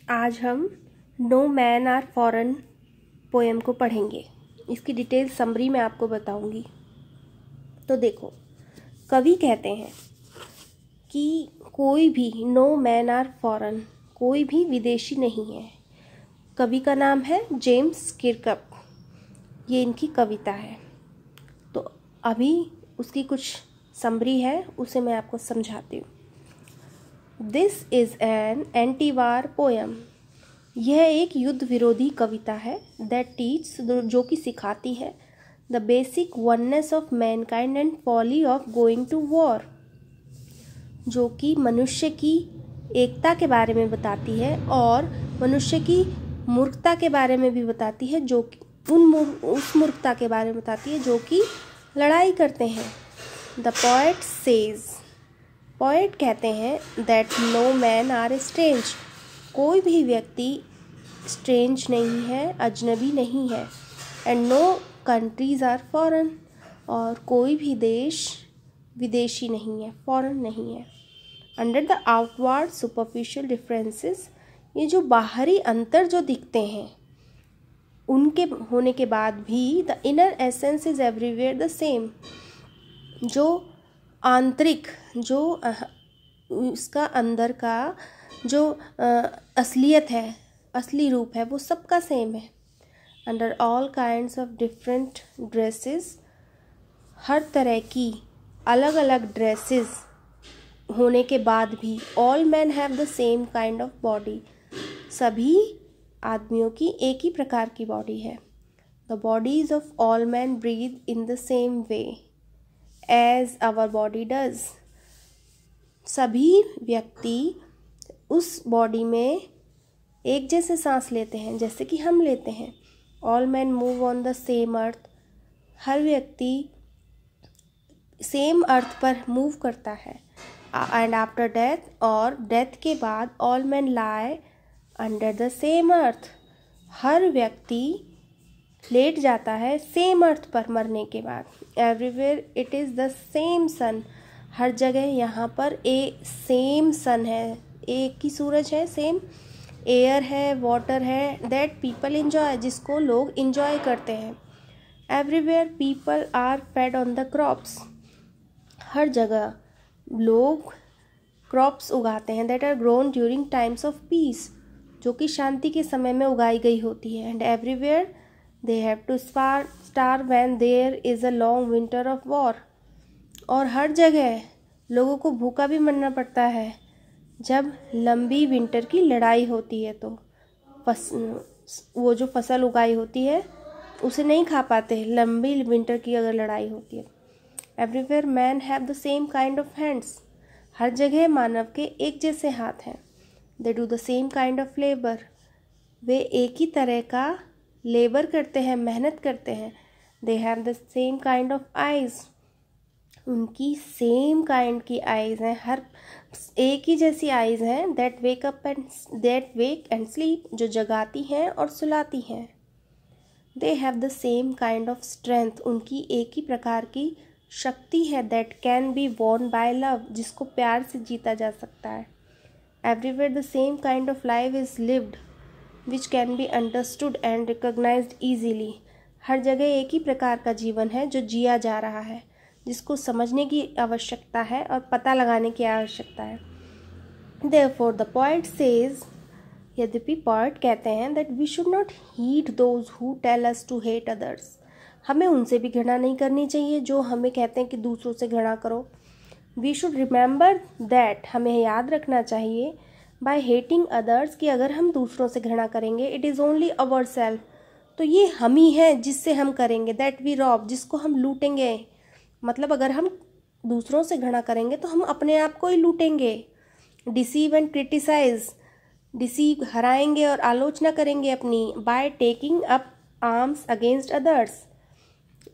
आज हम no man are foreign poem को पढ़ेंगे। इसकी डिटेल समरी मैं आपको बताऊंगी। तो देखो, कवि कहते हैं कि कोई भी नो मैन आर फॉरेन, कोई भी विदेशी नहीं है। कवि का नाम है जेम्स किरकप। ये इनकी कविता है। तो अभी उसकी कुछ समरी है, उसे मैं आपको समझाती हूँ। This is an anti war poem. यह एक युद्ध विरोधी कविता है। दैट टीच, जो कि सिखाती है the basic oneness of mankind and folly of going to war, जो कि मनुष्य की एकता के बारे में बताती है और मनुष्य की मूर्खता के बारे में भी बताती है, जो कि उस मूर्खता के बारे में बताती है जो कि लड़ाई करते हैं। द पोएट सेज, पोएट कहते हैं that no man are strange, कोई भी व्यक्ति स्ट्रेंज नहीं है, अजनबी नहीं है। And no countries are foreign, और कोई भी देश विदेशी नहीं है, फॉरेन नहीं है। Under the outward superficial differences, ये जो बाहरी अंतर जो दिखते हैं उनके होने के बाद भी the inner essence is everywhere the same, जो आंतरिक, जो उसका अंदर का जो असलियत है, असली रूप है, वो सबका सेम है। Under all kinds of different dresses, हर तरह की अलग अलग ड्रेसेस होने के बाद भी all man have the same kind of body, सभी आदमियों की एक ही प्रकार की बॉडी है। The bodies of all man breathe in the same way as our body does, सभी व्यक्ति उस बॉडी में एक जैसे सांस लेते हैं जैसे कि हम लेते हैं। All man move on the same earth, हर व्यक्ति सेम अर्थ पर मूव करता है। एंड आफ्टर डेथ, और डेथ के बाद all man lie under the same earth, हर व्यक्ति लेट जाता है सेम अर्थ पर मरने के बाद। Everywhere it is the same sun, हर जगह यहाँ पर सेम सन है, एक ही सूरज है, सेम एयर है, वाटर है, दैट पीपल इन्जॉय, जिसको लोग इन्जॉय करते हैं। Everywhere people are fed on the crops, हर जगह लोग क्रॉप्स उगाते हैं that are grown during times of peace, जो कि शांति के समय में उगाई गई होती है। And everywhere they have to starve when there is a long winter of war, और हर जगह लोगों को भूखा भी मरना पड़ता है जब लंबी विंटर की लड़ाई होती है। तो वो जो फसल उगाई होती है उसे नहीं खा पाते, लंबी विंटर की अगर लड़ाई होती है। Everywhere man have the same kind of hands, हर जगह मानव के एक जैसे हाथ हैं। They do the same kind of labour, वे एक ही तरह का लेबर करते हैं, मेहनत करते हैं। They have the same kind of eyes, उनकी सेम काइंड की आइज़ हैं, हर एक ही जैसी आइज़ हैं। दैट वेक एंड स्लीप, जो जगाती हैं और सुलाती हैं। They have the same kind of strength, उनकी एक ही प्रकार की शक्ति है। That can be won by love, जिसको प्यार से जीता जा सकता है। Everywhere the same kind of life is lived which can be understood and recognised easily, हर जगह एक ही प्रकार का जीवन है जो जिया जा रहा है, जिसको समझने की आवश्यकता है और पता लगाने की आवश्यकता है। देयरफॉर द पोएट सेज, यद्यपि पोएट कहते हैं that we should not heed those who tell us to hate others, हमें उनसे भी घृणा नहीं करनी चाहिए जो हमें कहते हैं कि दूसरों से घृणा करो। वी शुड रिमेंबर दैट, हमें याद रखना चाहिए, बाय हेटिंग अदर्स, कि अगर हम दूसरों से घृणा करेंगे, it is only our self, तो ये हम ही हैं जिससे हम करेंगे। दैट वी रॉब, जिसको हम लूटेंगे, मतलब अगर हम दूसरों से घृणा करेंगे तो हम अपने आप को ही लूटेंगे। डिसीव एंड क्रिटिसाइज, डिसीव हराएंगे और आलोचना करेंगे अपनी। By taking up arms against others,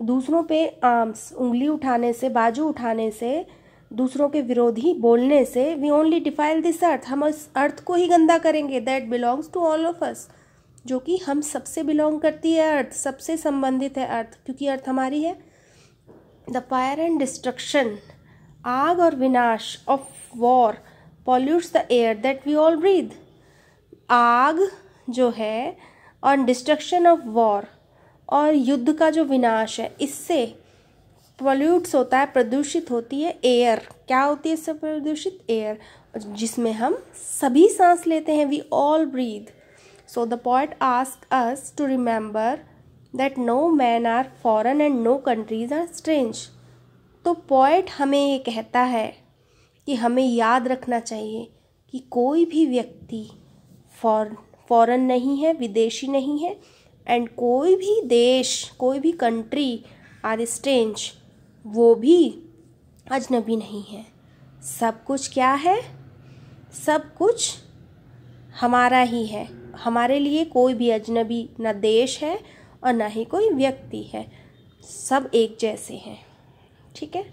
दूसरों पे आर्म्स, उंगली उठाने से, बाजू उठाने से, दूसरों के विरोधी बोलने से, we only defile this earth, हम इस अर्थ को ही गंदा करेंगे। That belongs to all of us, जो कि हम सबसे बिलोंग करती है अर्थ, सबसे संबंधित है अर्थ, क्योंकि अर्थ हमारी है। द फायर एंड डिस्ट्रक्शन, आग और विनाश of war pollutes the air that we all breathe, आग जो है और डिस्ट्रक्शन ऑफ वॉर, और युद्ध का जो विनाश है, इससे पॉल्यूट्स होता है, प्रदूषित होती है एयर। क्या होती है इससे प्रदूषित? एयर, जिसमें हम सभी सांस लेते हैं, we all breathe. So the poet ask us to remember that no man are foreign and no countries are strange. तो पोएट हमें ये कहता है कि हमें याद रखना चाहिए कि कोई भी व्यक्ति फॉरेन नहीं है, विदेशी नहीं है, एंड कोई भी देश, कोई भी कंट्री आर स्ट्रेंज, वो भी अजनबी नहीं है। सब कुछ क्या है? सब कुछ हमारा ही है। हमारे लिए कोई भी अजनबी न देश है और ना ही कोई व्यक्ति है, सब एक जैसे हैं। ठीक है।